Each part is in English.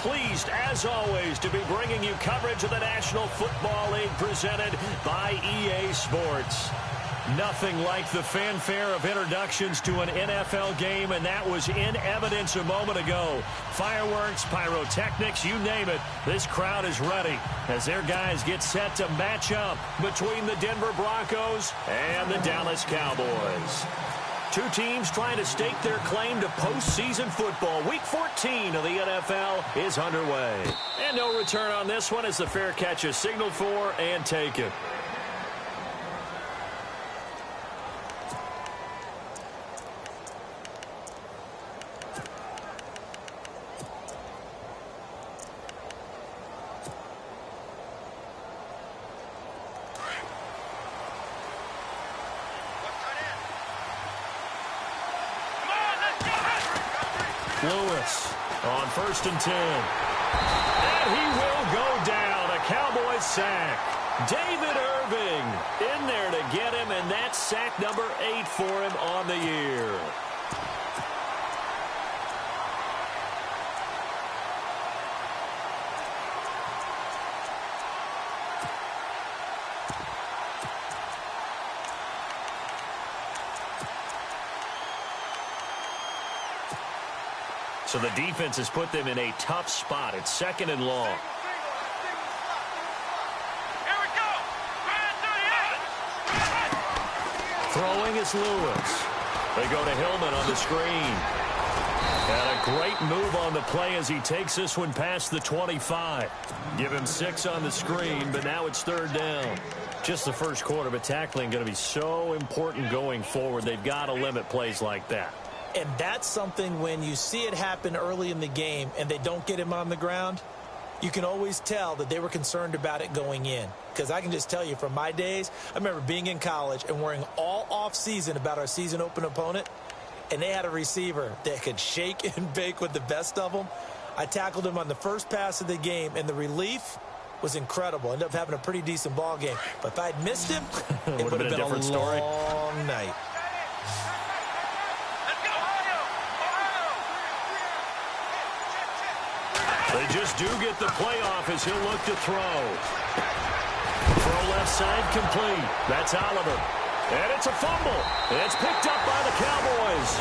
pleased, as always, to be bringing you coverage of the National Football League presented by EA Sports. Nothing like the fanfare of introductions to an NFL game, and that was in evidence a moment ago. Fireworks, pyrotechnics, you name it. This crowd is ready as their guys get set to match up between the Denver Broncos and the Dallas Cowboys. Two teams trying to stake their claim to postseason football. Week 14 of the NFL is underway. And no return on this one as the fair catch is signaled for and taken. Lewis on 1st and 10. And he will go down. A Cowboys sack. David Irving in there to get him, and that's sack number 8 for him on the year. So the defense has put them in a tough spot. It's 2nd and long. Here we go. Throwing is Lewis. They go to Hillman on the screen. And a great move on the play as he takes this one past the 25. Give him 6 on the screen, but now it's 3rd down. Just the first quarter, but tackling going to be so important going forward. They've got to limit plays like that. And that's something when you see it happen early in the game and they don't get him on the ground, you can always tell that they were concerned about it going in. Because I can just tell you from my days, I remember being in college and worrying all off-season about our season open opponent, and they had a receiver that could shake and bake with the best of them. I tackled him on the first pass of the game, and the relief was incredible. Ended up having a pretty decent ball game. But if I'd missed him, it would have been a long night. They just do get the playoff as he'll look to throw. Throw left side complete. That's Oliver. And it's a fumble. It's picked up by the Cowboys.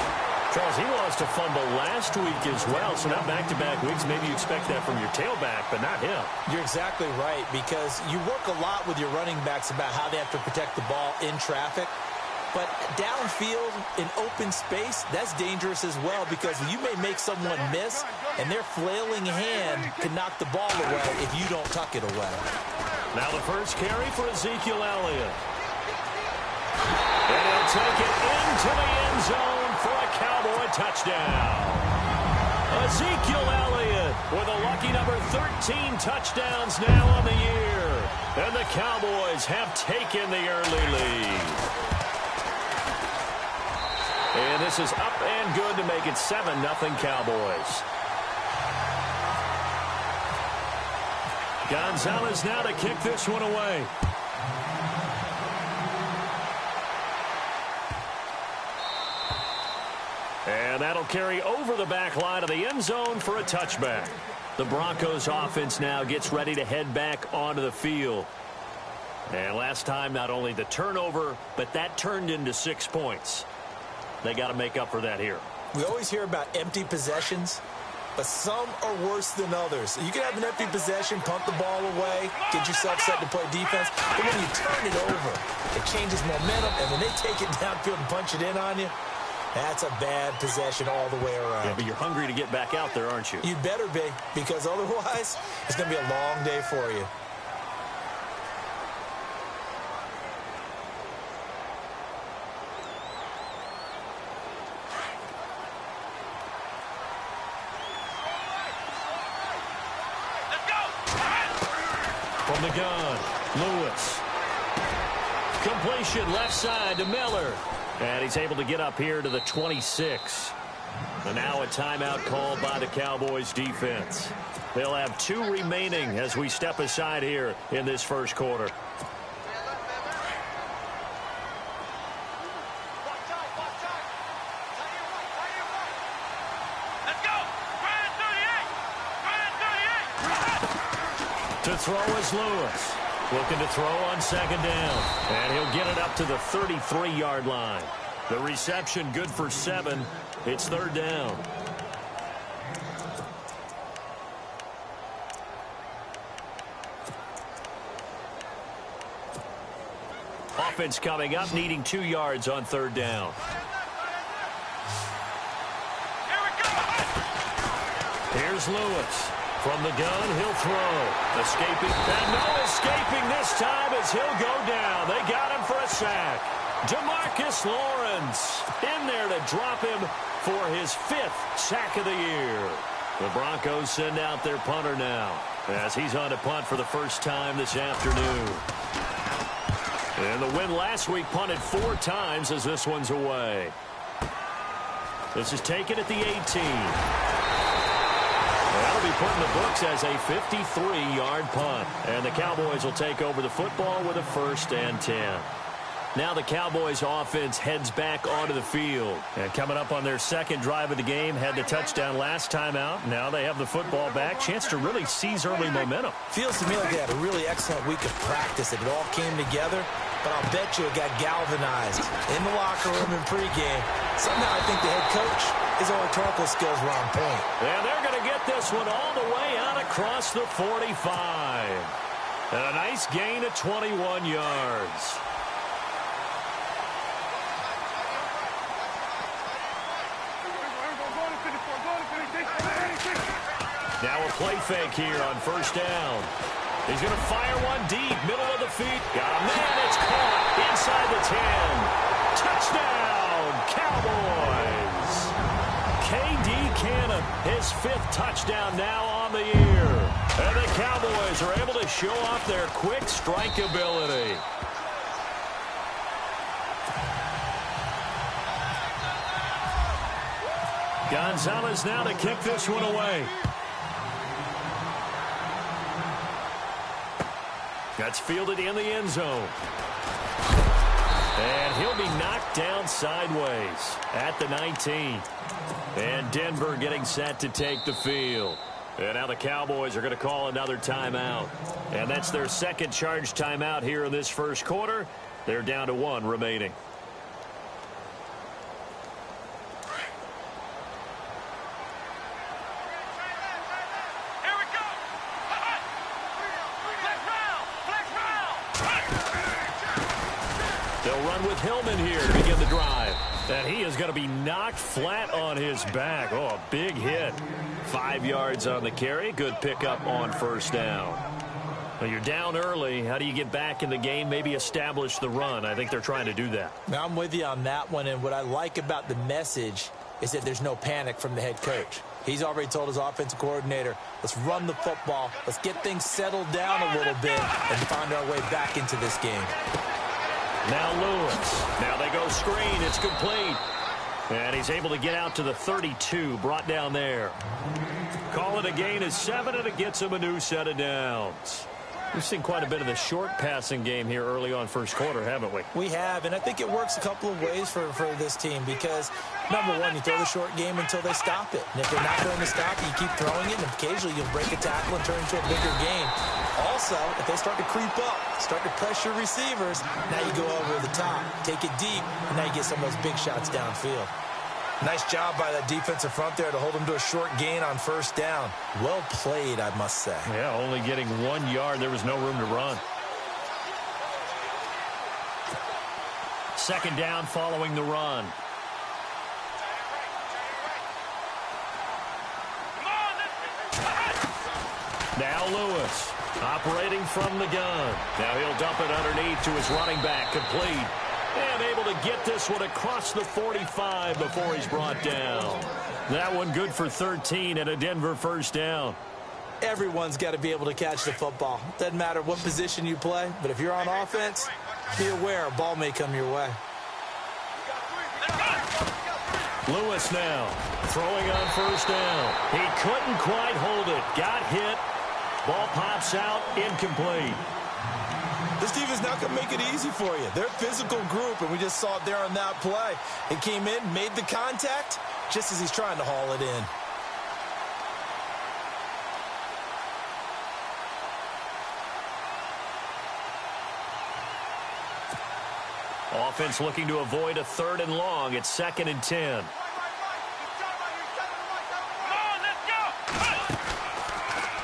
Charles, he lost a fumble last week as well, so now back-to-back weeks, maybe you expect that from your tailback, but not him. You're exactly right, because you work a lot with your running backs about how they have to protect the ball in traffic. But downfield, in open space, that's dangerous as well, because you may make someone miss, and their flailing hand can knock the ball away if you don't tuck it away. Now the first carry for Ezekiel Elliott. And he'll take it into the end zone for a Cowboy touchdown. Ezekiel Elliott with a lucky number 13 touchdowns now on the year. And the Cowboys have taken the early lead. And this is up and good to make it 7-0 Cowboys. Gonzalez now to kick this one away. And that'll carry over the back line of the end zone for a touchback. The Broncos offense now gets ready to head back onto the field. And last time, not only the turnover, but that turned into 6 points. They got to make up for that here. We always hear about empty possessions, but some are worse than others. You can have an empty possession, punt the ball away, get yourself set to play defense, but when you turn it over, it changes momentum, and when they take it downfield and punch it in on you, that's a bad possession all the way around. Yeah, but you're hungry to get back out there, aren't you? You better be, because otherwise, it's going to be a long day for you. From the gun, Lewis. Completion left side to Miller. And he's able to get up here to the 26. And now a timeout called by the Cowboys defense. They'll have 2 remaining as we step aside here in this first quarter. Let's go. 38. To throw is Lewis. Looking to throw on second down. And he'll get it up to the 33-yard line. The reception good for 7. It's third down. Offense coming up, needing 2 yards on third down. Here's Lewis. From the gun, he'll throw. Escaping. And no escaping this time as he'll go down. They got him for a sack. Demarcus Lawrence in there to drop him for his 5th sack of the year. The Broncos send out their punter now as he's on to punt for the first time this afternoon. And the win last week punted 4 times as this one's away. This is taken at the 18. That'll be put in the books as a 53-yard punt. And the Cowboys will take over the football with a 1st and 10. Now the Cowboys offense heads back onto the field. And coming up on their second drive of the game, had the touchdown last time out. Now they have the football back. Chance to really seize early momentum. Feels to me like they had a really excellent week of practice. It all came together. But I'll bet you it got galvanized in the locker room in pregame. Somehow I think the head coach, his oratorical skills were on point. And they're going to get this one all the way out across the 45. And a nice gain of 21 yards. Now a play fake here on first down. He's going to fire one deep, middle of the feet. Got a man, it's caught inside the 10. Touchdown, Cowboys. K.D. Cannon, his 5th touchdown now on the year. And the Cowboys are able to show off their quick strike ability. Gonzalez now to kick this one away. That's fielded in the end zone. And he'll be knocked down sideways at the 19. And Denver getting set to take the field. And now the Cowboys are going to call another timeout. And that's their second charge timeout here in this first quarter. They're down to 1 remaining. With Hillman here to begin the drive. And he is going to be knocked flat on his back. Oh, a big hit. 5 yards on the carry. Good pickup on first down. Well, you're down early. How do you get back in the game? Maybe establish the run. I think they're trying to do that. Now, I'm with you on that one. And what I like about the message is that there's no panic from the head coach. He's already told his offensive coordinator, let's run the football. Let's get things settled down a little bit and find our way back into this game. Now Lewis. Now they go screen. It's complete. And he's able to get out to the 32. Brought down there. Call it a gain of 7, and it gets him a new set of downs. We've seen quite a bit of the short passing game here early on first quarter, haven't we? We have, and I think it works a couple of ways for this team because, number one, you throw the short game until they stop it. And if they're not going to stop it, you keep throwing it, and occasionally you'll break a tackle and turn into a bigger game. Also, if they start to creep up, start to pressure receivers, now you go over the top, take it deep, and now you get some of those big shots downfield. Nice job by that defensive front there to hold them to a short gain on first down. Well played, I must say. Yeah, only getting 1 yard. There was no room to run. Second down following the run. Now Lewis operating from the gun. Now he'll dump it underneath to his running back, complete. And able to get this one across the 45 before he's brought down. That one good for 13 and a Denver first down. Everyone's got to be able to catch the football. Doesn't matter what position you play, but if you're on offense, be aware a ball may come your way. Lewis now throwing on first down. He couldn't quite hold it. Got hit. Ball pops out, incomplete. This defense not going to make it easy for you. They're a physical group, and we just saw it there on that play. It came in, made the contact, just as he's trying to haul it in. Offense looking to avoid a 3rd and long. It's 2nd and 10.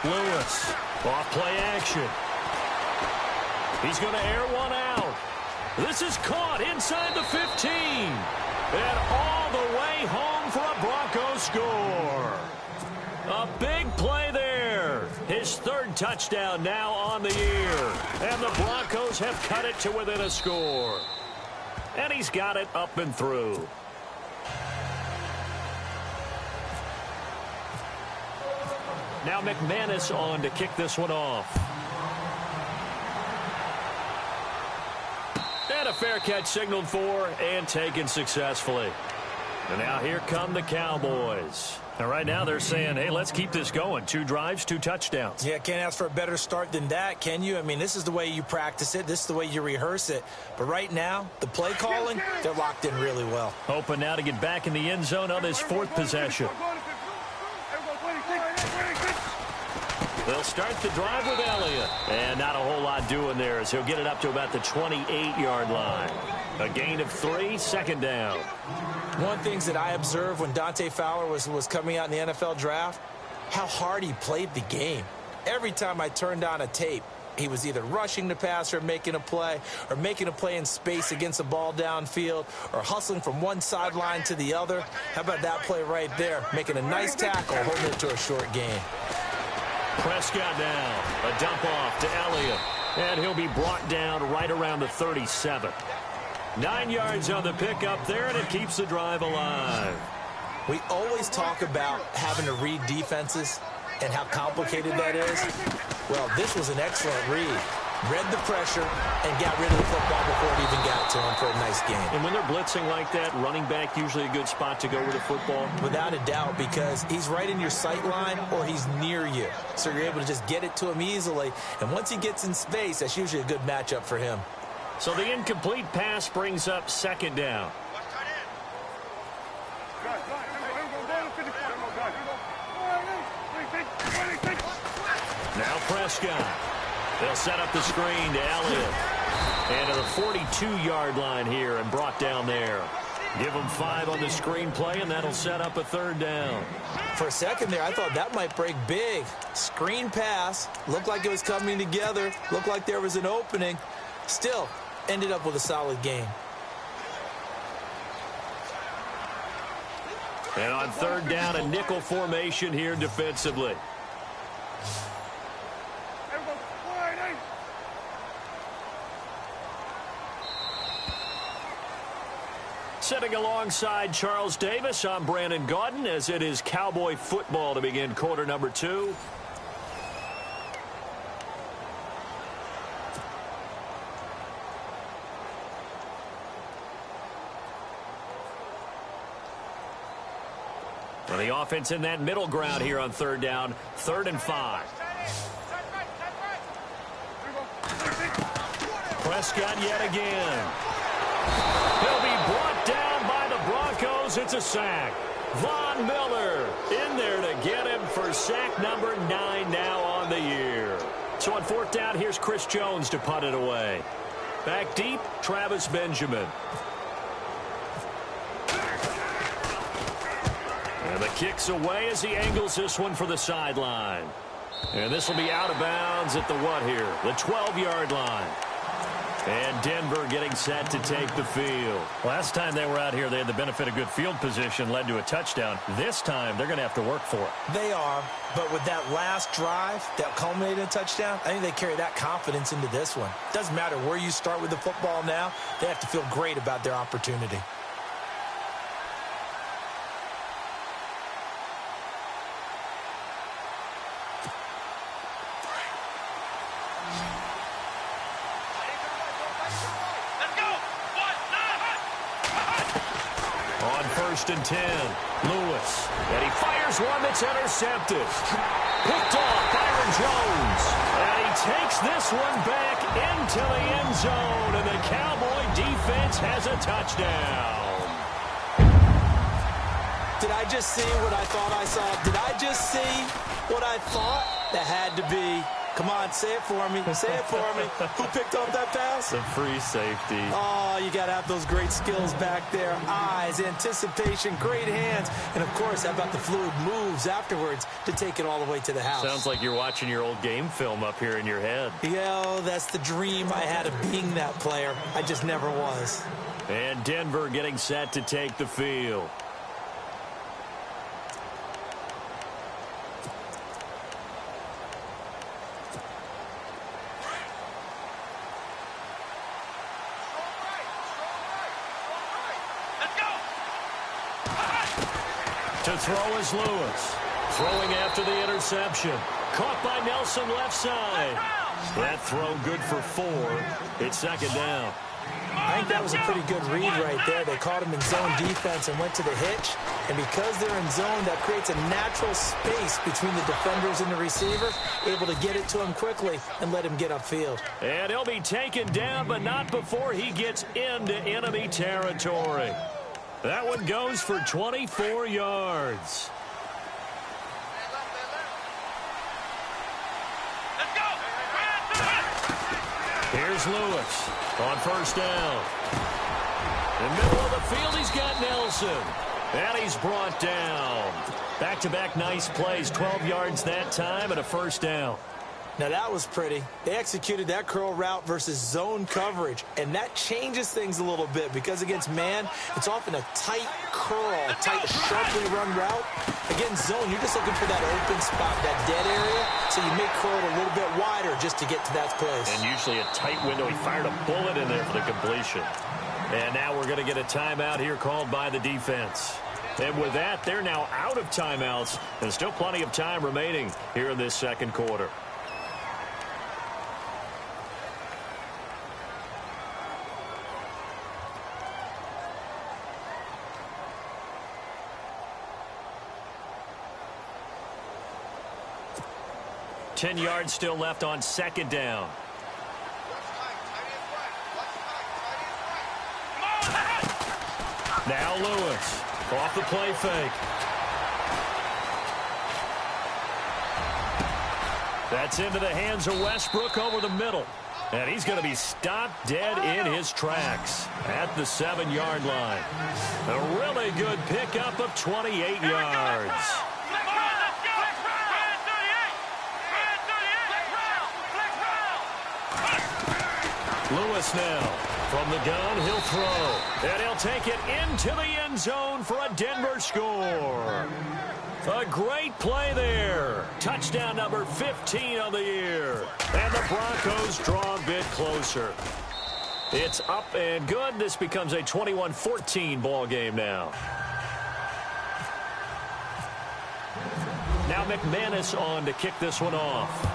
Lewis, off play action. He's going to air one out. This is caught inside the 15. And all the way home for a Broncos score. A big play there. His 3rd touchdown now on the year. And the Broncos have cut it to within a score. And he's got it up and through. Now McManus on to kick this one off. And a fair catch signaled for and taken successfully. And now here come the Cowboys. And right now they're saying, hey, let's keep this going. 2 drives, 2 touchdowns. Yeah, can't ask for a better start than that, can you? I mean, this is the way you practice it. This is the way you rehearse it. But right now, the play calling, they're locked in really well. Hoping now to get back in the end zone on his 4th possession. They'll start the drive with Elliott. And not a whole lot doing there as he'll get it up to about the 28-yard line. A gain of 3, 2nd down. One of the things that I observed when Dante Fowler was coming out in the NFL draft, how hard he played the game. Every time I turned on a tape, he was either rushing the passer, making a play, or making a play in space against a ball downfield, or hustling from one sideline to the other. How about that play right there? Making a nice tackle, holding it to a short gain. Prescott down. A dump off to Elliott. And he'll be brought down right around the 37. 9 yards on the pickup there, and it keeps the drive alive. We always talk about having to read defenses and how complicated that is. Well, this was an excellent read. Read the pressure and got rid of the football before it even got to him for a nice game. And when they're blitzing like that, running back usually a good spot to go with the football? Without a doubt, because he's right in your sight line or he's near you. So you're able to just get it to him easily. And once he gets in space, that's usually a good matchup for him. So the incomplete pass brings up 2nd down. Now Prescott. They'll set up the screen to Elliott. And to the 42-yard line here and brought down there. Give him 5 on the screen play, and that'll set up a 3rd down. For a second there, I thought that might break big. Screen pass. Looked like it was coming together. Looked like there was an opening. Still, ended up with a solid game. And on 3rd down, a nickel formation here defensively. Sitting alongside Charles Davis, I'm Brandon Gaudin, as it is Cowboy football to begin quarter number 2. Well, the offense in that middle ground here on 3rd down, 3rd and 5. Prescott yet again. He'll be brought down by the Broncos. It's a sack. Von Miller in there to get him for sack number 9 now on the year. So on 4th down, here's Chris Jones to punt it away. Back deep, Travis Benjamin. And the kick's away as he angles this one for the sideline. And this will be out of bounds at the what here? The 12-yard line. And Denver getting set to take the field. Last time they were out here, they had the benefit of good field position, led to a touchdown. This time, they're going to have to work for it. They are, but with that last drive that culminated in a touchdown, I think they carry that confidence into this one. Doesn't matter where you start with the football now, they have to feel great about their opportunity. On 1st and 10, Lewis. And he fires one that's intercepted. Picked off Byron Jones. And he takes this one back into the end zone. And the Cowboy defense has a touchdown. Did I just see what I thought I saw? Did I just see what I thought? That had to be Come on, say it for me. Say it for me. Who picked up that pass? The free safety. Oh, you got to have those great skills back there. Eyes, anticipation, great hands. And, of course, how about the fluid moves afterwards to take it all the way to the house? Sounds like you're watching your old game film up here in your head. Yeah, that's the dream I had of being that player. I just never was. And Denver getting set to take the field. To throw is Lewis. Throwing after the interception. Caught by Nelson left side. That throw good for 4. It's second down. I think that was a pretty good read right there. They caught him in zone defense and went to the hitch. And because they're in zone, that creates a natural space between the defenders and the receiver, able to get it to him quickly and let him get upfield. And he'll be taken down, but not before he gets into enemy territory. That one goes for 24 yards. Here's Lewis on first down. In the middle of the field, he's got Nelson. And he's brought down. Back-to-back nice plays, 12 yards that time and a first down. Now, that was pretty. They executed that curl route versus zone coverage, and that changes things a little bit because against man, it's often a tight curl, tight, sharply run route. Against zone, you're just looking for that open spot, that dead area, so you make curl a little bit wider just to get to that place. And usually a tight window. He fired a bullet in there for the completion. And now we're going to get a timeout here called by the defense. And with that, they're now out of timeouts, and still plenty of time remaining here in this second quarter. Ten yards still left on second down. Now Lewis off the play fake. That's into the hands of Westbrook over the middle. And he's going to be stopped dead in his tracks at the 7-yard line. A really good pickup of 28 yards. Lewis now from the gun, he'll throw, and he'll take it into the end zone for a Denver score. A great play there. Touchdown number 15 on the year, and the Broncos draw a bit closer. It's up and good. This becomes a 21-14 ball game now. Now McManus on to kick this one off.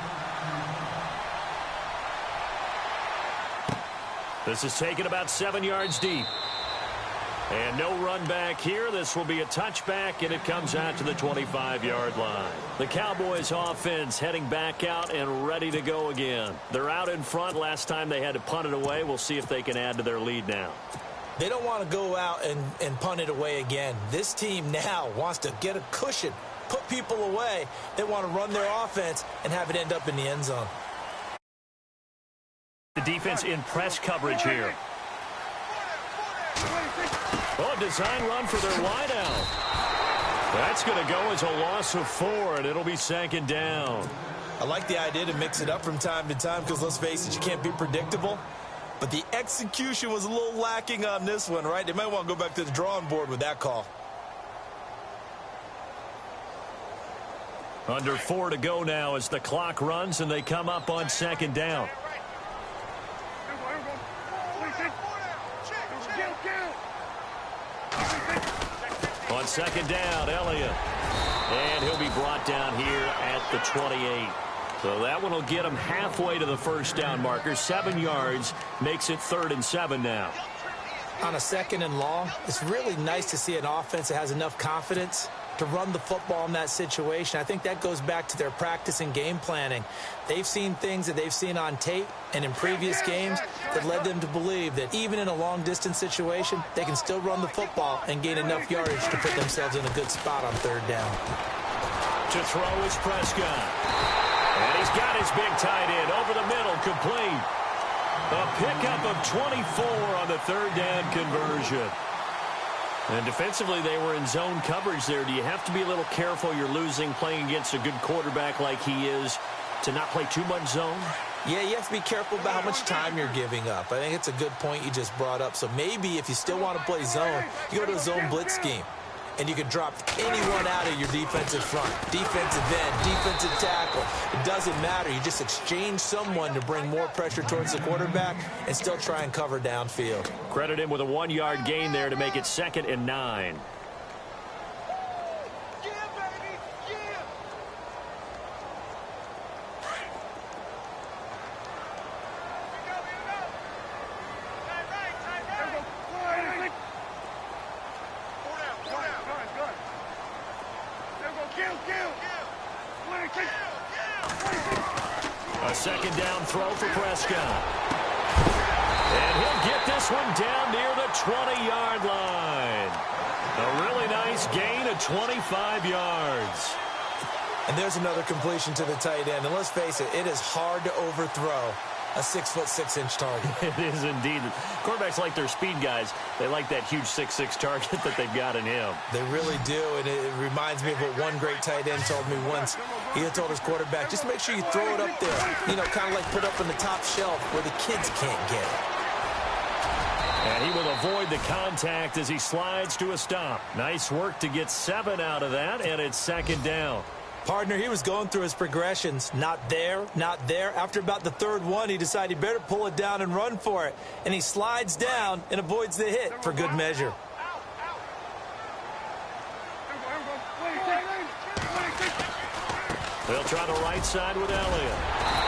This is taken about 7 yards deep. And no run back here. This will be a touchback, and it comes out to the 25-yard line. The Cowboys offense heading back out and ready to go again. They're out in front. Last time they had to punt it away. We'll see if they can add to their lead now. They don't want to go out and punt it away again. This team now wants to get a cushion, put people away. They want to run their offense and have it end up in the end zone. The defense in press coverage here. Oh, a design run for their wideout. That's going to go as a loss of 4, and it'll be second down. I like the idea to mix it up from time to time because, let's face it, you can't be predictable. But the execution was a little lacking on this one, right? They might want to go back to the drawing board with that call. Under 4 to go now as the clock runs, and they come up on second down. On second down, Elliott. And he'll be brought down here at the 28. So that one will get him halfway to the first down marker. 7 yards makes it 3rd and 7 now. On a second and long, it's really nice to see an offense that has enough confidence to run the football in that situation. I think that goes back to their practice and game planning. They've seen things that they've seen on tape and in previous games that led them to believe that even in a long-distance situation, they can still run the football and gain enough yardage to put themselves in a good spot on 3rd down. To throw is Prescott. And he's got his big tight end over the middle, complete. A pickup of 24 on the third down conversion. And defensively, they were in zone coverage there. Do you have to be a little careful? You're losing, playing against a good quarterback like he is, to not play too much zone? Yeah, you have to be careful about how much time you're giving up. I think it's a good point you just brought up. So maybe if you still want to play zone, you go to a zone blitz scheme. And you can drop anyone out of your defensive front. Defensive end, defensive tackle. It doesn't matter. You just exchange someone to bring more pressure towards the quarterback and still try and cover downfield. Credit him with a 1-yard gain there to make it 2nd and 9. A 2nd down throw for Prescott. And he'll get this one down near the 20-yard line. A really nice gain of 25 yards. And there's another completion to the tight end. And let's face it, it is hard to overthrow a 6'6" target. It is indeed. Quarterbacks like their speed guys. They like that huge 6'6" target that they've got in him. They really do, and it reminds me of what one great tight end told me once. He had told his quarterback, just make sure you throw it up there. You know, kind of like put up in the top shelf where the kids can't get it. And he will avoid the contact as he slides to a stop. Nice work to get 7 out of that, and it's 2nd down. Partner, he was going through his progressions. Not there, not there. After about the 3rd one, he decided he better pull it down and run for it. And he slides down and avoids the hit for good measure. They'll try the right side with Elliott.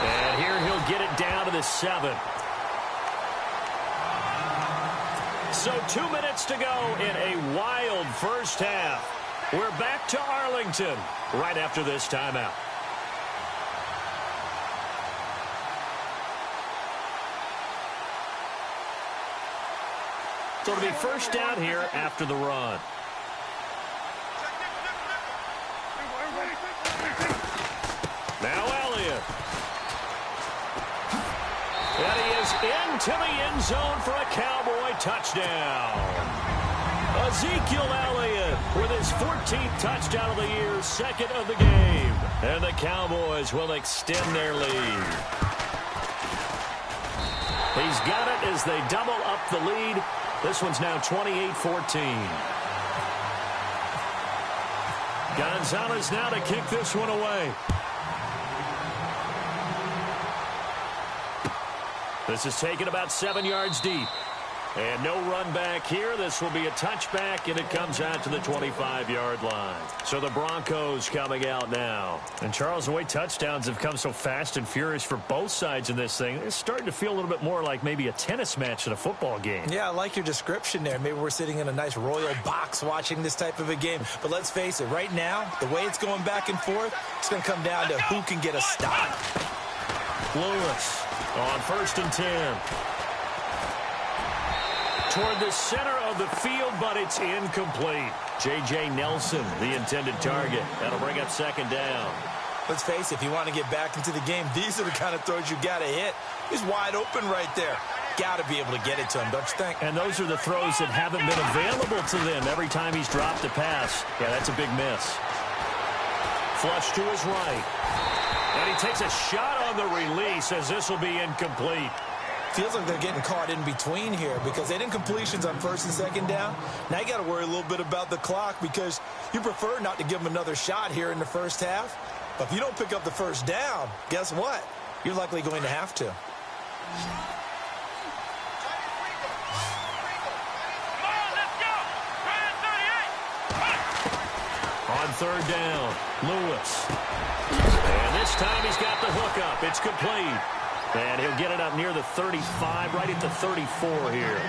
And here he'll get it down to the 7. So 2 minutes to go in a wild first half. We're back to Arlington right after this timeout. So it'll be first down here after the run. Now Elliott. And he is into the end zone for a Cowboy touchdown. Ezekiel Elliott with his 14th touchdown of the year, 2nd of the game. And the Cowboys will extend their lead. He's got it as they double up the lead. This one's now 28-14. Gonzalez now to kick this one away. This is taken about 7 yards deep. And no run back here. This will be a touchback, and it comes out to the 25-yard line. So the Broncos coming out now. And Charles, the way touchdowns have come so fast and furious for both sides in this thing, it's starting to feel a little bit more like maybe a tennis match than a football game. Yeah, I like your description there. Maybe we're sitting in a nice royal box watching this type of a game. But let's face it, right now, the way it's going back and forth, it's going to come down to who can get a stop. Lewis on 1st and 10. Toward the center of the field, but it's incomplete. J.J. Nelson, the intended target. That'll bring up 2nd down. Let's face it, if you want to get back into the game, these are the kind of throws you got to hit. He's wide open right there. Got to be able to get it to him, don't you think? And those are the throws that haven't been available to them every time he's dropped a pass. Yeah, that's a big miss. Flush to his right. And he takes a shot on the release as this will be incomplete. Feels like they're getting caught in between here because they didn't completions on 1st and 2nd down. Now you got to worry a little bit about the clock because you prefer not to give them another shot here in the first half. But if you don't pick up the 1st down, guess what? You're likely going to have to. On 3rd down, Lewis. And this time he's got the hook up. It's complete. And he'll get it up near the 35, right at the 34 here.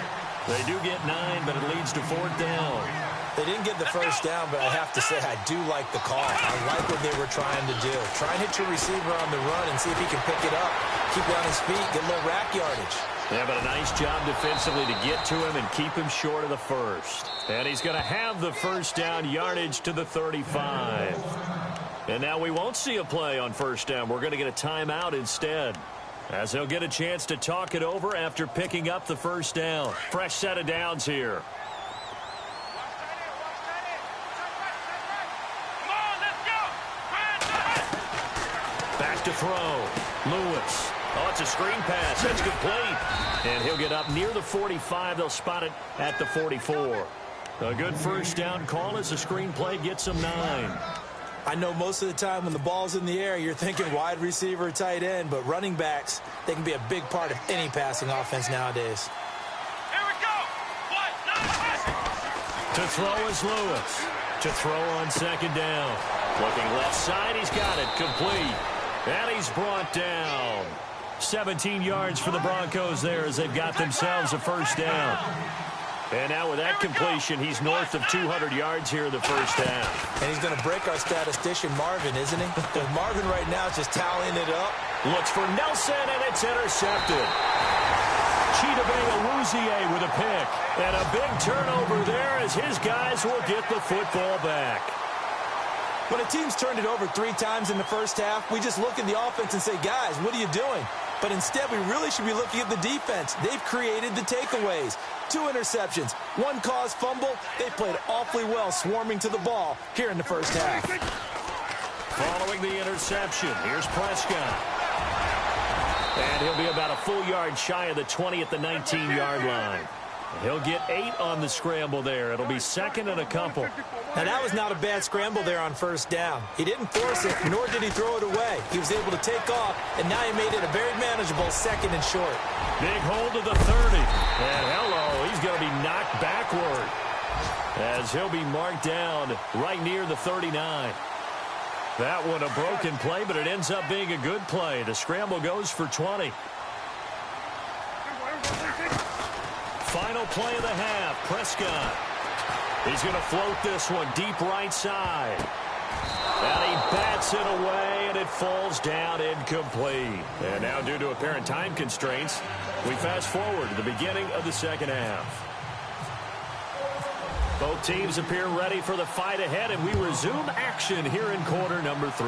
They do get 9, but it leads to 4th down. They didn't get the 1st down, but I have to say I do like the call. I like what they were trying to do. Try and hit your receiver on the run and see if he can pick it up. Keep it on his feet, get a little rack yardage. Yeah, but a nice job defensively to get to him and keep him short of the 1st. And he's going to have the 1st down, yardage to the 35. And now we won't see a play on first down. We're going to get a timeout instead, as they'll get a chance to talk it over after picking up the first down. Fresh set of downs here. Back to throw. Lewis. Oh, it's a screen pass. That's complete. And he'll get up near the 45. They'll spot it at the 44. A good first down call as the screen play gets them 9. I know most of the time when the ball's in the air, you're thinking wide receiver, tight end, but running backs, they can be a big part of any passing offense nowadays. Here we go. To throw is Lewis. To throw on second down. Looking left side, he's got it. Complete. And he's brought down. 17 yards for the Broncos there as they've got themselves a first down. And now with that completion, he's north of 200 yards here in the first half. And he's going to break our statistician, Marvin, isn't he? Because Marvin right now is just tallying it up. Looks for Nelson, and it's intercepted. Chidobe Awuzie with a pick. And a big turnover there as his guys will get the football back. When a team's turned it over 3 times in the first half, we just look at the offense and say, guys, what are you doing? But instead, we really should be looking at the defense. They've created the takeaways. 2 interceptions, 1 caused fumble. They played awfully well swarming to the ball here in the first half. Following the interception, here's Prescott. And he'll be about a full yard shy of the 20 at the 19-yard line. He'll get 8 on the scramble there. It'll be second and a couple. Now, that was not a bad scramble there on first down. He didn't force it, nor did he throw it away. He was able to take off, and now he made it a very manageable second and short. Big hold to the 30. And hello, he's going to be knocked backward as he'll be marked down right near the 39. That one a broken play, but it ends up being a good play. The scramble goes for 20. Final play of the half, Prescott. He's going to float this one deep right side. And he bats it away, and it falls down incomplete. And now, due to apparent time constraints, we fast forward to the beginning of the second half. Both teams appear ready for the fight ahead, and we resume action here in quarter number 3.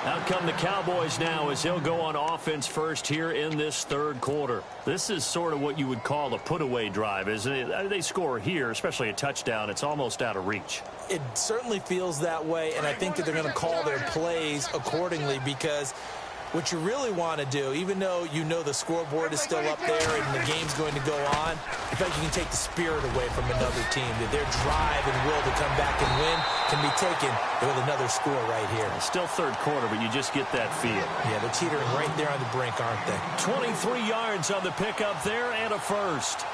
Out come the Cowboys now as he'll go on offense first here in this third quarter. This is sort of what you would call a put-away drive, isn't it? They score here, especially a touchdown. It's almost out of reach. It certainly feels that way, and I think that they're going to call their plays accordingly because what you really want to do, even though you know the scoreboard is still up there and the game's going to go on, I think you can take the spirit away from another team, that their drive and will to come back and win can be taken with another score right here. It's still third quarter, but you just get that feel. Yeah, they're teetering right there on the brink, aren't they? 23 yards on the pickup there and a first.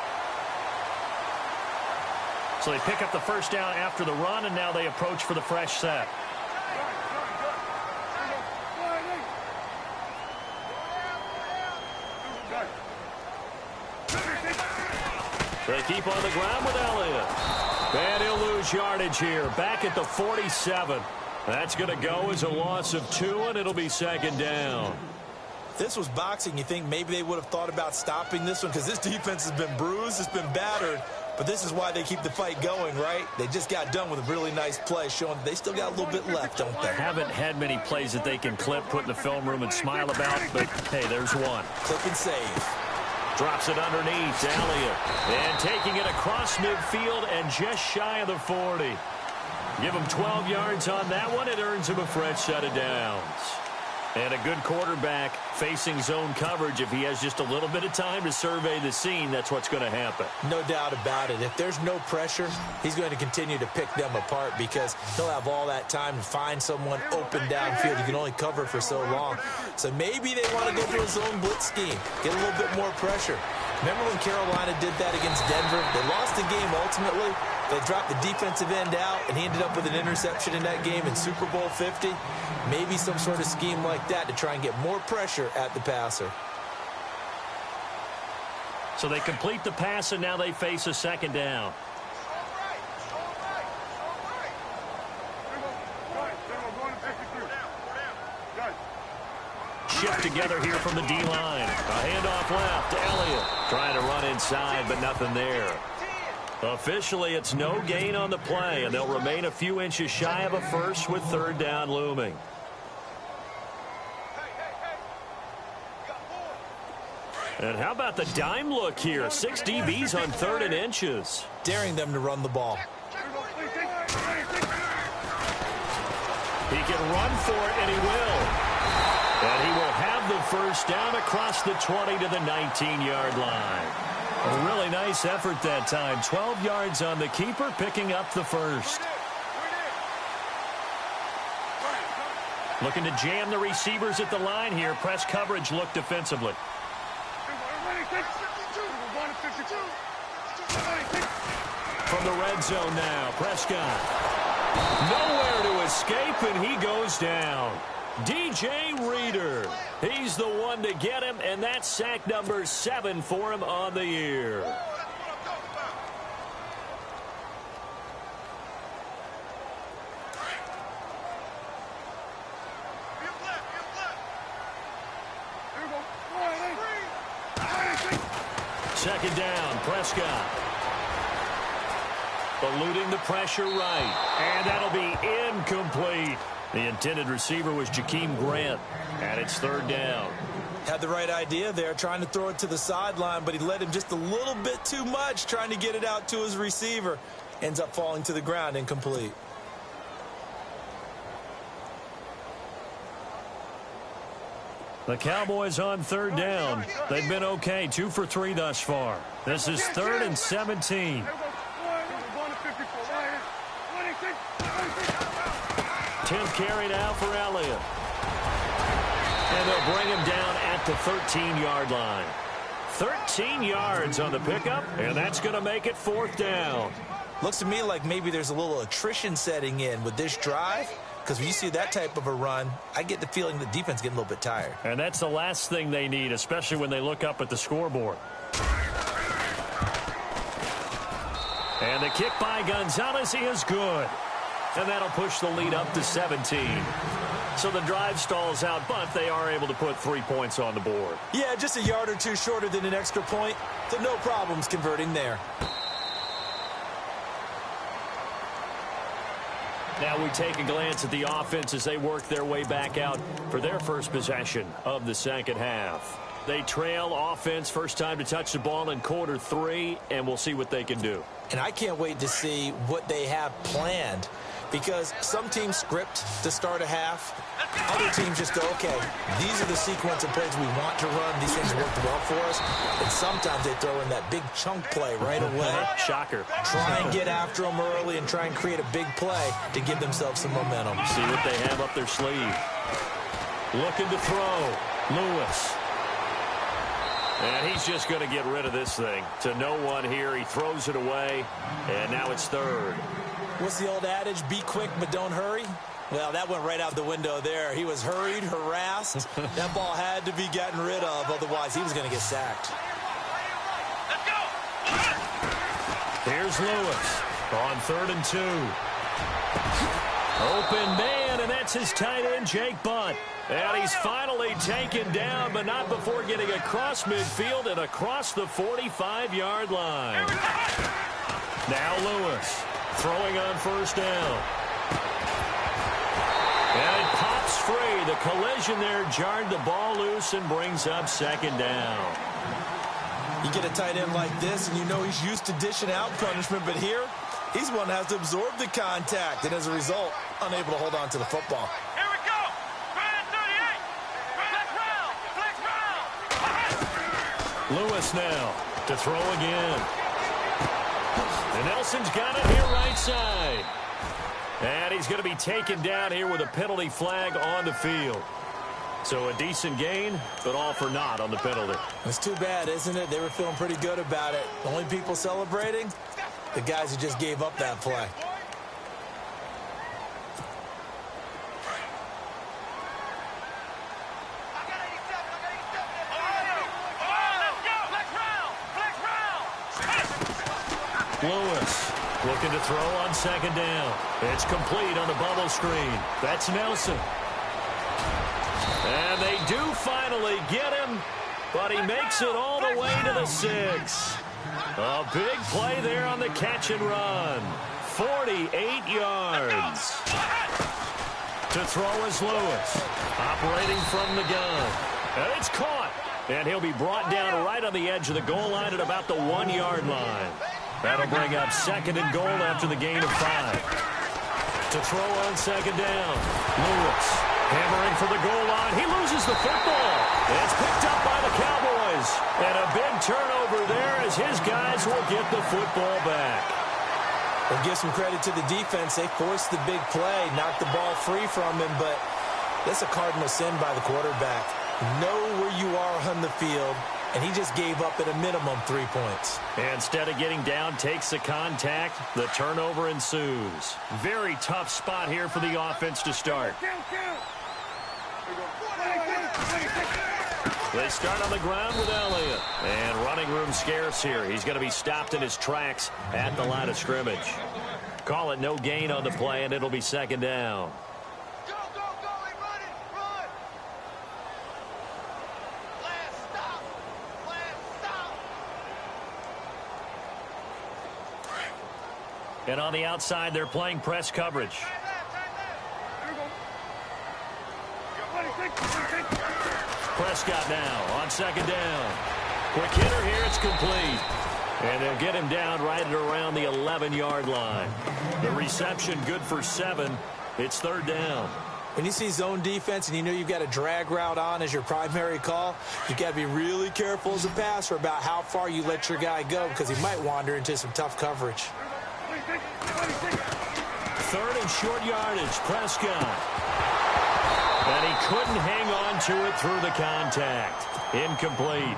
So they pick up the first down after the run, and now they approach for the fresh set. They keep on the ground with Elliott. And he'll lose yardage here. Back at the 47. That's going to go as a loss of 2, and it'll be second down. If this was boxing, you think maybe they would have thought about stopping this one because this defense has been bruised, it's been battered. But this is why they keep the fight going, right? They just got done with a really nice play, showing that they still got a little bit left, don't they? Haven't had many plays that they can clip, put in the film room, and smile about, but, hey, there's one. Clip and save. Drops it underneath, Elliott. And taking it across midfield and just shy of the 40. Give him 12 yards on that one. It earns him a fresh set of downs. And a good quarterback facing zone coverage. If he has just a little bit of time to survey the scene, that's what's going to happen. No doubt about it. If there's no pressure, he's going to continue to pick them apart because he'll have all that time to find someone open downfield. You can only cover for so long. So maybe they want to go to a zone blitz scheme, get a little bit more pressure. Remember when Carolina did that against Denver? They lost the game ultimately. They dropped the defensive end out, and he ended up with an interception in that game in Super Bowl 50. Maybe some sort of scheme like that to try and get more pressure at the passer. So they complete the pass, and now they face a second down. Shift together here from the D-line. A handoff left to Elliott. Trying to run inside, but nothing there. Officially, it's no gain on the play, and they'll remain a few inches shy of a first with third down looming. And how about the dime look here? 6 DBs on third and inches. Daring them to run the ball. He can run for it, and he will. And he will have the first down across the 20 to the 19-yard line. A really nice effort that time. 12 yards on the keeper, picking up the first. Looking to jam the receivers at the line here. Press coverage look defensively. From the red zone now, Prescott. Nowhere to escape, and he goes down. DJ Reader. He's the one to get him, and that's sack number 7 for him on the year. Second down, Prescott. Eluding the pressure right. And that'll be incomplete. The intended receiver was Jakeem Grant. And it's third down. Had the right idea there, trying to throw it to the sideline, but he led him just a little bit too much, trying to get it out to his receiver. Ends up falling to the ground, incomplete. The Cowboys on third down. They've been okay, 2 for 3 thus far. This is 3rd and 17. 10th carry now for Elliott. And they'll bring him down at the 13-yard line. 13 yards on the pickup, and that's going to make it 4th down. Looks to me like maybe there's a little attrition setting in with this drive, because when you see that type of a run, I get the feeling the defense getting a little bit tired. And that's the last thing they need, especially when they look up at the scoreboard. And the kick by Gonzalez is good. And that'll push the lead up to 17. So the drive stalls out, but they are able to put 3 points on the board. Yeah, just a yard or two shorter than an extra point, so no problems converting there. Now we take a glance at the offense as they work their way back out for their first possession of the second half. They trail offense, first time to touch the ball in quarter 3, and we'll see what they can do. And I can't wait to see what they have planned, because some teams script to start a half. Other teams just go, okay, these are the sequence of plays we want to run. These things worked well for us. And sometimes they throw in that big chunk play right away. Shocker. Try and get after them early and try and create a big play to give themselves some momentum. See what they have up their sleeve. Looking to throw. Lewis. And he's just going to get rid of this thing. To no one here. He throws it away. And now it's third. What's the old adage? Be quick, but don't hurry. Well, that went right out the window there. He was hurried, harassed. That ball had to be gotten rid of. Otherwise, he was going to get sacked. Let's go. Here's Lewis on 3rd and 2. Open man, and that's his tight end, Jake Butt. And he's finally taken down, but not before getting across midfield and across the 45-yard line. Now Lewis throwing on first down. And it pops free. The collision there jarred the ball loose and brings up second down. You get a tight end like this, and you know he's used to dishing out punishment, but here, he's one that has to absorb the contact, and as a result, unable to hold on to the football. Here we go. Grand 38. Flex round. Lewis now to throw again. And Nelson's got it here right side. And he's going to be taken down here with a penalty flag on the field. So a decent gain, but all for naught on the penalty. It's too bad, isn't it? They were feeling pretty good about it. The only people celebrating, the guys who just gave up that play. Lewis looking to throw on second down. It's complete on the bubble screen. That's Nelson. And they do finally get him, but he makes it all the way to the 6. A big play there on the catch and run. 48 yards. To throw is Lewis. Operating from the gun. And it's caught. And he'll be brought down right on the edge of the goal line at about the 1-yard line. That'll bring up 2nd and goal after the gain of 5. To throw on 2nd down. Lewis hammering for the goal line. He loses the football. It's picked up by the Cowboys. And a big turnover there as his guys will get the football back. Well, give some credit to the defense. They forced the big play, knocked the ball free from him, but that's a cardinal sin by the quarterback. Know where you are on the field, and he just gave up at a minimum 3 points. Instead of getting down, takes the contact. The turnover ensues. Very tough spot here for the offense to start. They start on the ground with Elliott. And running room scarce here. He's going to be stopped in his tracks at the line of scrimmage. Call it no gain on the play, and it'll be 2nd down. Go, go, go, hey, run it, run! Last stop! Last stop! And on the outside, they're playing press coverage. Prescott now on 2nd down. Quick hitter here, it's complete. And they'll get him down right at around the 11-yard line. The reception good for 7. It's 3rd down. When you see zone defense and you know you've got a drag route on as your primary call, you've got to be really careful as a passer about how far you let your guy go because he might wander into some tough coverage. 3rd and short yardage, Prescott. And he couldn't hang on to it through the contact. Incomplete.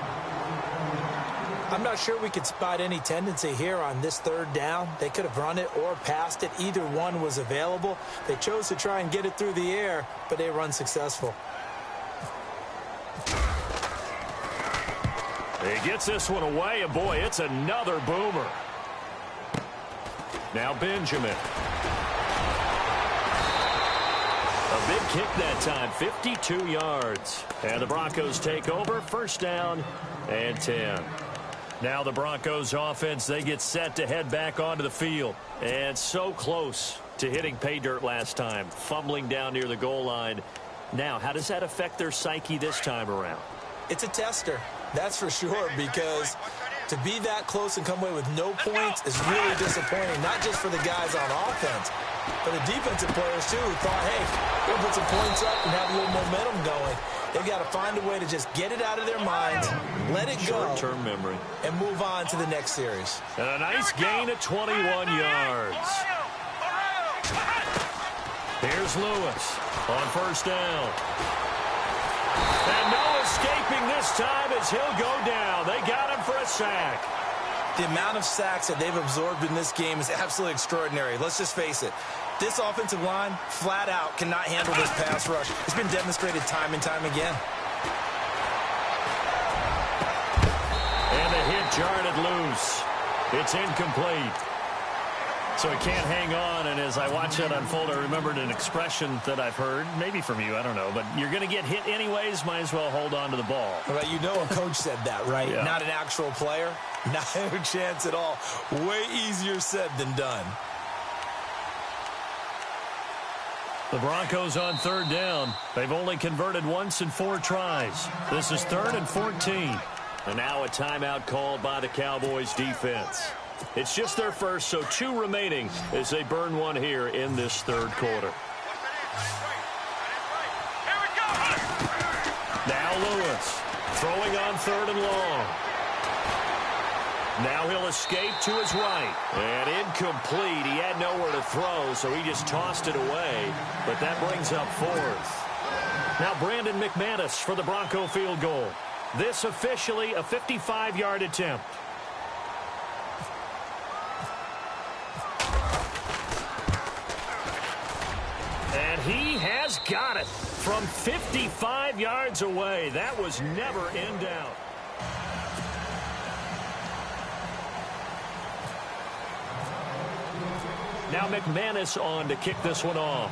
I'm not sure we could spot any tendency here on this 3rd down. They could have run it or passed it. Either one was available. They chose to try and get it through the air, but they were unsuccessful. He gets this one away, and boy, it's another boomer. Now Benjamin. A big kick that time, 52 yards. And the Broncos take over, 1st down and 10. Now the Broncos offense, they get set to head back onto the field. And so close to hitting pay dirt last time, fumbling down near the goal line. Now, how does that affect their psyche this time around? It's a tester, that's for sure, because to be that close and come away with no points is really disappointing, not just for the guys on offense, but the defensive players, too, who thought, hey, we'll put some points up and have a little momentum going. They've got to find a way to just get it out of their minds, let it go, short-term memory, and move on to the next series. And a nice gain of 21 yards. Here's Lewis on 1st down. And no escaping this time as he'll go down. They got him for a sack. The amount of sacks that they've absorbed in this game is absolutely extraordinary. Let's just face it. This offensive line, flat out, cannot handle this pass rush. It's been demonstrated time and time again. And the hit jarred it loose. It's incomplete. So he can't hang on, and as I watch that unfold, I remembered an expression that I've heard, maybe from you, I don't know, but you're going to get hit anyways, might as well hold on to the ball. Well, you know a coach said that, right? Yeah. Not an actual player. Not a chance at all. Way easier said than done. The Broncos on 3rd down. They've only converted once in 4 tries. This is 3rd and 14. And now a timeout called by the Cowboys defense. It's just their first, so 2 remaining as they burn one here in this 3rd quarter. Now Lewis throwing on 3rd and long. Now he'll escape to his right. And incomplete. He had nowhere to throw, so he just tossed it away. But that brings up 4th. Now Brandon McManus for the Bronco field goal. This officially a 55-yard attempt. And he has got it from 55 yards away. That was never in doubt. Now McManus on to kick this one off.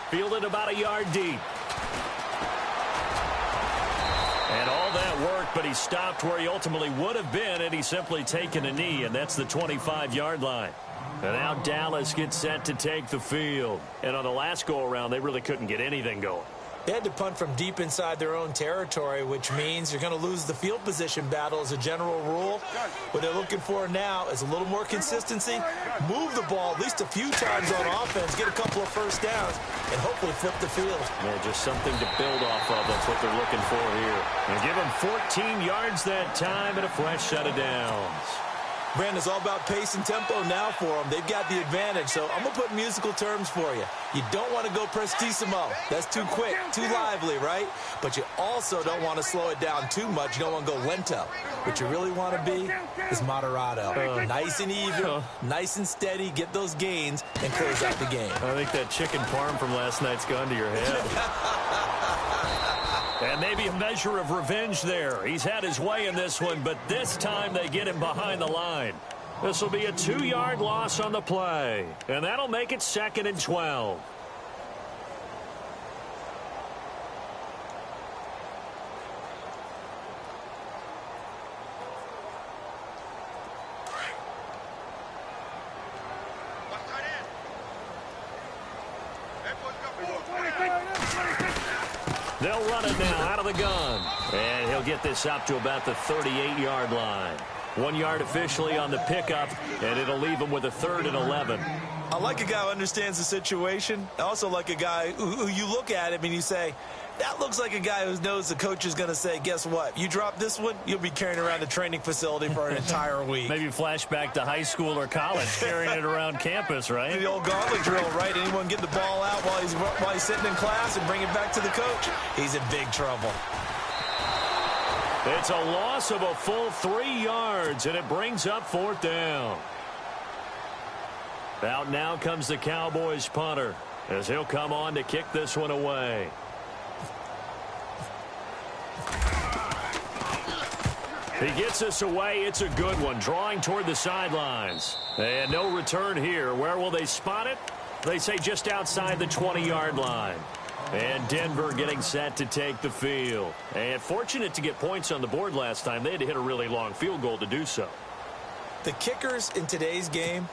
Fielded about a yard deep. And all that work, but he stopped where he ultimately would have been had he simply taken a knee, and that's the 25-yard line. And now Dallas gets set to take the field. And on the last go-around, they really couldn't get anything going. They had to punt from deep inside their own territory, which means you're going to lose the field position battle as a general rule. What they're looking for now is a little more consistency, move the ball at least a few times on offense, get a couple of first downs, and hopefully flip the field. Yeah, just something to build off of. That's what they're looking for here. And give them 14 yards that time and a fresh set of downs. Brandon, it's all about pace and tempo now for them. They've got the advantage, so I'm going to put musical terms for you. You don't want to go prestissimo. That's too quick, too lively, right? But you also don't want to slow it down too much. You don't want to go lento. What you really want to be is moderato. Nice and even, nice and steady, get those gains, and close out the game. I think that chicken parm from last night's gone to your head. And maybe a measure of revenge there. He's had his way in this one, but this time they get him behind the line. This will be a 2-yard loss on the play, and that'll make it 2nd and 12. They'll run it now out of the gun. And he'll get this up to about the 38-yard line. 1 yard officially on the pickup, and it'll leave him with a 3rd and 11. I like a guy who understands the situation. I also like a guy who you look at him and you say, that looks like a guy who knows the coach is going to say, guess what? You drop this one, you'll be carrying around the training facility for an entire week. Maybe flashback to high school or college, carrying it around campus, right? The old gauntlet drill, right? Anyone get the ball out while he's sitting in class and bring it back to the coach? He's in big trouble. It's a loss of a full 3 yards, and it brings up 4th down. Out now comes the Cowboys punter, as he'll come on to kick this one away. He gets this away. It's a good one, drawing toward the sidelines. And no return here. Where will they spot it? They say just outside the 20-yard line. And Denver getting set to take the field. And fortunate to get points on the board last time. They had to hit a really long field goal to do so. The kickers in today's game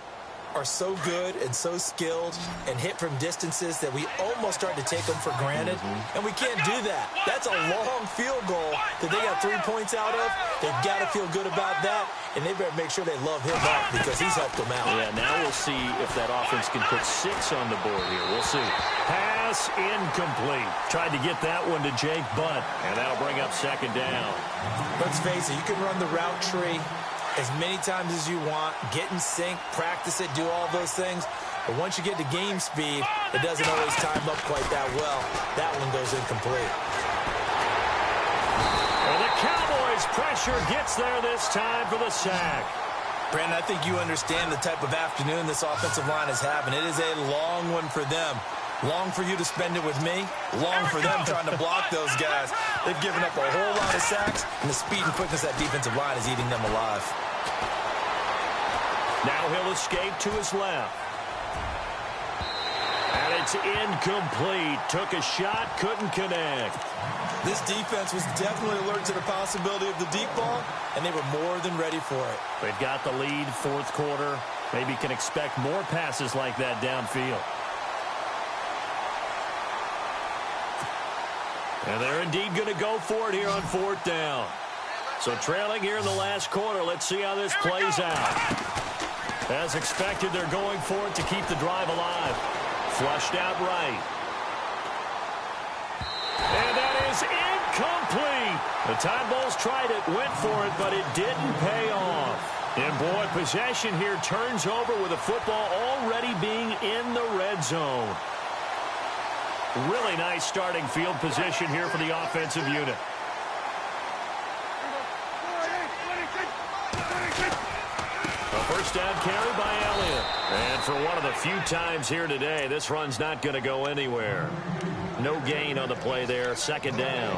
are so good and so skilled and hit from distances that we almost start to take them for granted. And we can't do that. That's a long field goal that they got 3 points out of. They've got to feel good about that, and they better make sure they love him up because he's helped them out. Yeah, now we'll see if that offense can put 6 on the board here. We'll see. Pass incomplete. Tried to get that one to Jake Butt, and that'll bring up 2nd down. Let's face it, you can run the route tree as many times as you want, get in sync, practice it, do all those things. But once you get to game speed, it doesn't always time up quite that well. That one goes incomplete. And the Cowboys' pressure gets there this time for the sack. Brandon, I think you understand the type of afternoon this offensive line is having. It is a long one for them. Long for you to spend it with me. Long for them trying to block those guys. They've given up a whole lot of sacks, and the speed and quickness of that defensive line is eating them alive. Now he'll escape to his left. And it's incomplete. Took a shot, couldn't connect. This defense was definitely alert to the possibility of the deep ball, and they were more than ready for it. They've got the lead, 4th quarter. Maybe can expect more passes like that downfield. And they're indeed going to go for it here on 4th down. So trailing here in the last quarter, let's see how this plays out. As expected, they're going for it to keep the drive alive. Flushed out right. And that is incomplete. The Tide Bulls tried it, went for it, but it didn't pay off. And boy, possession here turns over with the football already being in the red zone. Really nice starting field position here for the offensive unit. A first down carry by Elliott. And for one of the few times here today, this run's not going to go anywhere. No gain on the play there. 2nd down.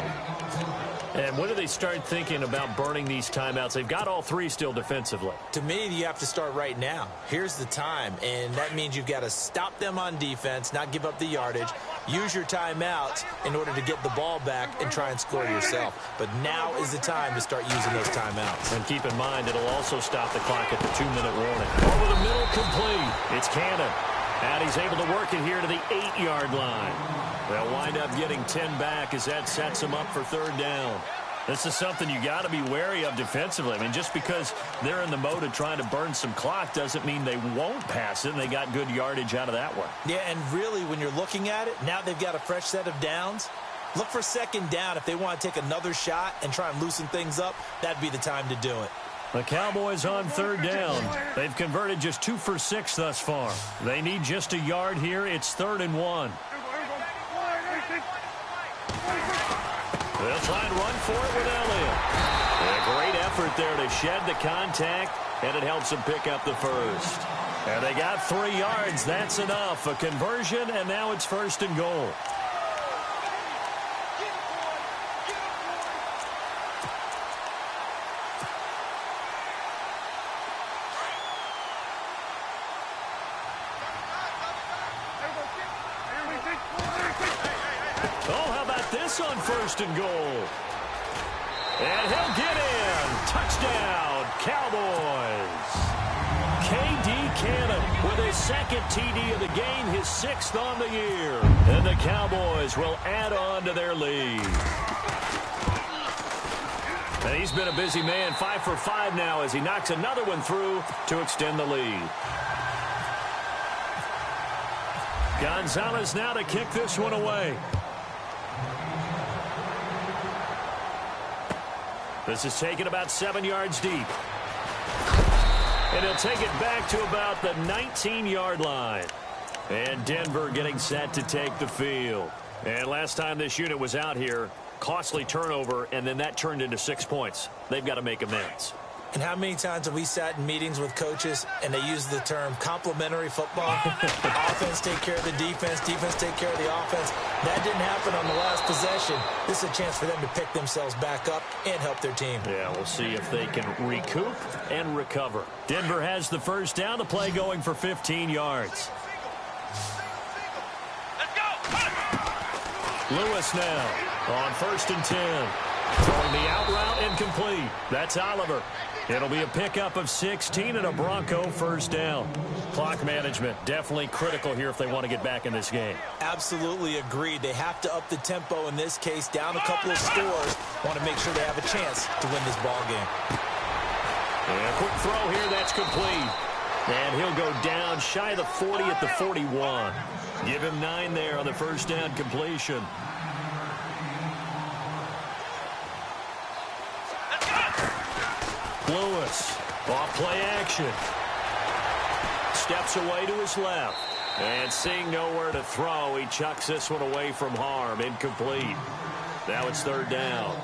And when do they start thinking about burning these timeouts? They've got all three still defensively. To me, you have to start right now. Here's the time, and that means you've got to stop them on defense, not give up the yardage, use your timeouts in order to get the ball back and try and score yourself. But now is the time to start using those timeouts. And keep in mind, it'll also stop the clock at the 2-minute warning. Over the middle, complete. It's Cannon. And he's able to work it here to the 8-yard line. They'll wind up getting 10 back as that sets them up for third down. This is something you got to be wary of defensively. I mean, just because they're in the mode of trying to burn some clock doesn't mean they won't pass it, and they got good yardage out of that one. Yeah, and really, when you're looking at it, now they've got a fresh set of downs. Look for second down. If they want to take another shot and try and loosen things up, that'd be the time to do it. The Cowboys on third down. They've converted just 2 for 6 thus far. They need just a yard here. It's 3rd and 1. They'll try and run for it with Elliott. A great effort there to shed the contact, and it helps them pick up the first. And they got 3 yards. That's enough. A conversion, and now it's 1st and goal. Oh, how about this on 1st and goal? And he'll get in. Touchdown, Cowboys. K.D. Cannon with his 2nd TD of the game, his 6th on the year. And the Cowboys will add on to their lead. And he's been a busy man, 5 for 5 now as he knocks another one through to extend the lead. Gonzalez now to kick this one away. This is taken about 7 yards deep. And he'll take it back to about the 19-yard line. And Denver getting set to take the field. And last time this unit was out here, costly turnover, and then that turned into 6 points. They've got to make amends. And how many times have we sat in meetings with coaches and they use the term complementary football? Offense take care of the defense, defense take care of the offense. That didn't happen on the last possession. This is a chance for them to pick themselves back up and help their team. Yeah, we'll see if they can recoup and recover. Denver has the first down, the play going for 15 yards. Let's go! Lewis now on 1st and 10. Throwing the out route incomplete. That's Oliver. It'll be a pickup of 16 and a Bronco first down. Clock management definitely critical here if they want to get back in this game. Absolutely agreed. They have to up the tempo in this case, down a couple of scores. Want to make sure they have a chance to win this ball game. And a quick throw here, that's complete. And he'll go down shy of the 40 at the 41. Give him 9 there on the first down completion. Lewis, off play action. Steps away to his left. And seeing nowhere to throw, he chucks this one away from harm. Incomplete. Now it's 3rd down.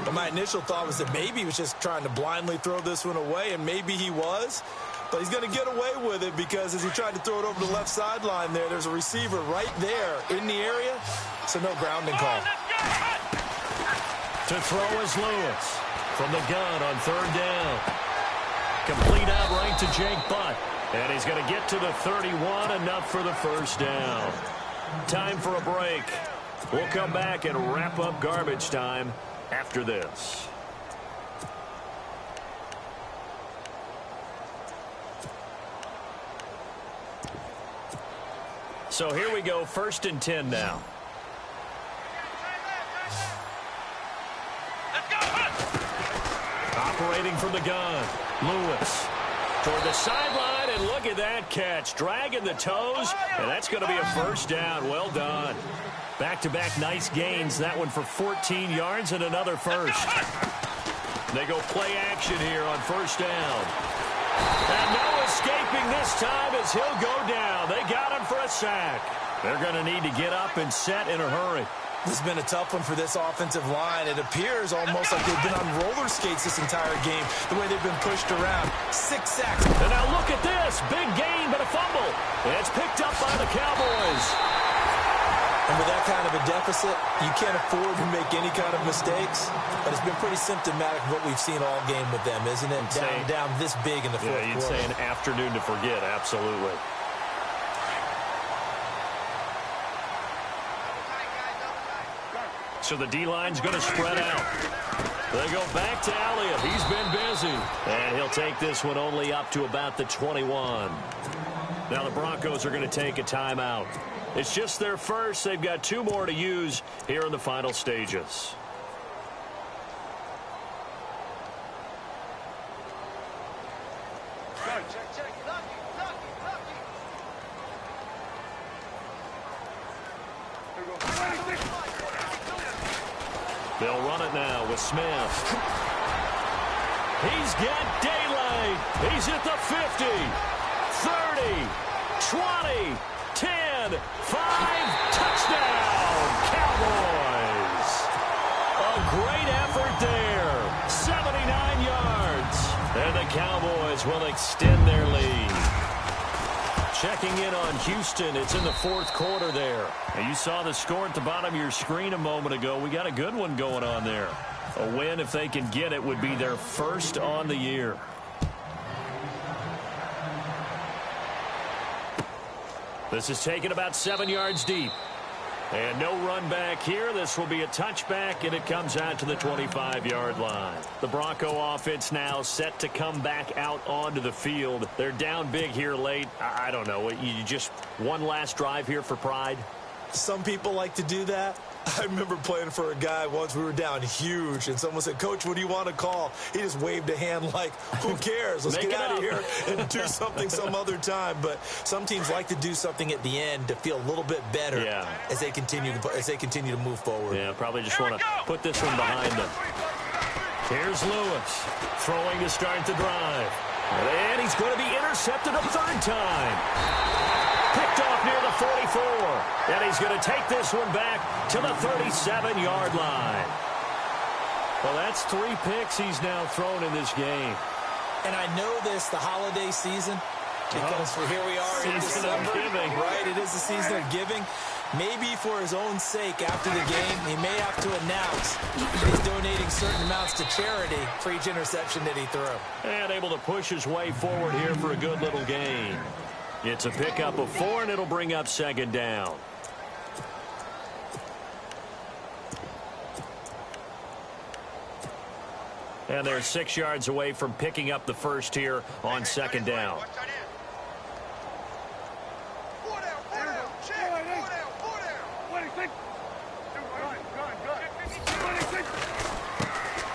But my initial thought was that maybe he was just trying to blindly throw this one away, and maybe he was. But he's going to get away with it because as he tried to throw it over the left sideline there's a receiver right there in the area. So no grounding call. To throw is Lewis. From the gun on 3rd down. Complete out right to Jake Butt. And he's going to get to the 31, enough for the first down. Time for a break. We'll come back and wrap up garbage time after this. So here we go, 1st and 10 now. Operating from the gun, Lewis toward the sideline, and look at that catch. Dragging the toes, and that's going to be a first down. Well done. Back-to-back nice gains. That one for 14 yards and another first. They go play action here on 1st down. And no escaping this time as he'll go down. They got him for a sack. They're going to need to get up and set in a hurry. This has been a tough one for this offensive line. It appears almost like they've been on roller skates this entire game, the way they've been pushed around. 6 sacks. And now look at this. Big gain, but a fumble. And it's picked up by the Cowboys. And with that kind of a deficit, you can't afford to make any kind of mistakes. But it's been pretty symptomatic of what we've seen all game with them, isn't it? Down this big in the fourth quarter. You'd say an afternoon to forget, absolutely. So the D-line's going to spread out. They go back to Elliott. He's been busy. And he'll take this one only up to about the 21. Now the Broncos are going to take a timeout. It's just their first. They've got 2 more to use here in the final stages. They'll run it now with Smith. He's got daylight. He's at the 50, 30, 20, 10, 5, touchdown, Cowboys. A great effort there, 79 yards. And the Cowboys will extend their lead. Checking in on Houston. It's in the fourth quarter there. And you saw the score at the bottom of your screen a moment ago. We got a good one going on there. A win, if they can get it, would be their first on the year. This is taken about 7 yards deep. And no run back here. This will be a touchback, and it comes out to the 25-yard line. The Bronco offense now set to come back out onto the field. They're down big here late. I don't know. You just one last drive here for pride? Some people like to do that. I remember playing for a guy once. We were down huge, and someone said, "Coach, what do you want to call?" He just waved a hand like, who cares? Let's get out of here and do something some other time. But some teams like to do something at the end to feel a little bit better as they continue to move forward. Yeah, probably just want to put this one behind them. Here's Lewis throwing to start the drive. And he's going to be intercepted a third time. Picked off near the 44. And he's going to take this one back to the 37-yard line. Well, that's 3 picks he's now thrown in this game. And I know this, the holiday season, because here we are in December. Right, it is the season of giving. Maybe for his own sake after the game, he may have to announce that he's donating certain amounts to charity for each interception that he threw. And able to push his way forward here for a good little gain. It's a pickup of 4, and it'll bring up second down. And they're 6 yards away from picking up the first here on second down.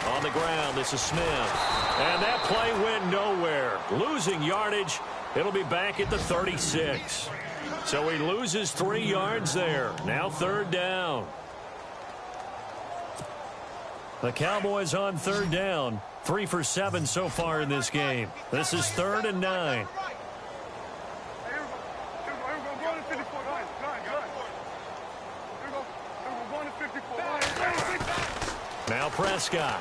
On the ground, this is Smith. And that play went nowhere. Losing yardage. It'll be back at the 36. So he loses 3 yards there. Now third down. The Cowboys on third down. 3 for 7 so far in this game. This is 3rd and 9. Now Prescott.